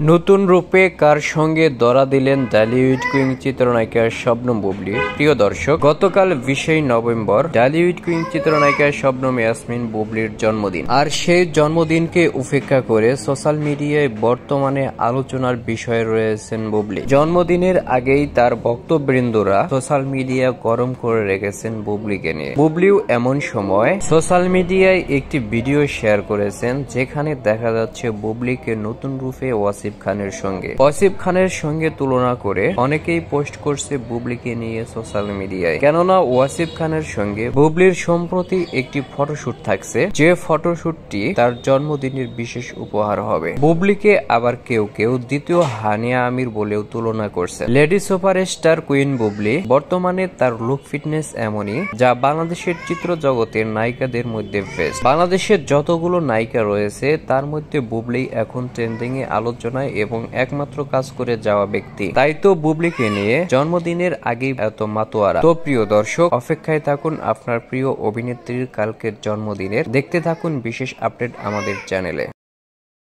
নতুন রূপে কার সঙ্গে ধরা দিলেন ঢালিউড কুইন চিত্রনায়িকা শবনম বুবলী। প্রিয় দর্শক, গতকাল 20 নভেম্বর ঢালিউড কুইন চিত্রনায়িকা শবনম ইয়াসমিন বুবলীর জন্মদিন। আর সেই জন্মদিনকে উপেক্ষা করে সোশ্যাল মিডিয়ায় বর্তমানে আলোচনার বিষয়ে রয়েছেন বুবলী। জন্মদিনের আগেই তার ভক্তবৃন্দরা সোশ্যাল মিডিয়া গরম করে রেখেছেন বুবলীকে নিয়ে। বুবলীও এমন সময় সোশ্যাল মিডিয়ায় একটি ভিডিও শেয়ার করেছেন, যেখানে দেখা যাচ্ছে বুবলীকে নতুন রূপে ওয়াসিফ খানের সঙ্গে তুলনা করে অনেকেই পোস্ট করছে বুবলীকে নিয়ে সোশ্যাল মিডিয়ায়। কেননা ওয়াসিফ খানের সঙ্গে বুবলীর সম্প্রতি একটি ফটোশুট থাকছে, যে ফটোশুটটি তার জন্মদিনের বিশেষ উপহার হবে। বুবলীকে আবার কেউ কেউ দ্বিতীয় হানিয়া আমির বলেও তুলনা করছে। লেডি সুপারস্টার কুইন বুবলী বর্তমানে তার লুক ফিটনেস এমনই, যা বাংলাদেশের চিত্র জগতের নায়িকাদের মধ্যে বেস্ট। বাংলাদেশের যতগুলো নায়িকা রয়েছে তার মধ্যে বুবলী এখন ট্রেন্ডিং এ আলোচনা এবং একমাত্র কাজ করে যাওয়া ব্যক্তি। তাই তো বুবলীকে নিয়ে জন্মদিনের আগেই এত মাতোয়ারা। তো প্রিয় দর্শক, অপেক্ষায় থাকুন আপনার প্রিয় অভিনেত্রীর কালকের জন্মদিনের। দেখতে থাকুন বিশেষ আপডেট আমাদের চ্যানেলে।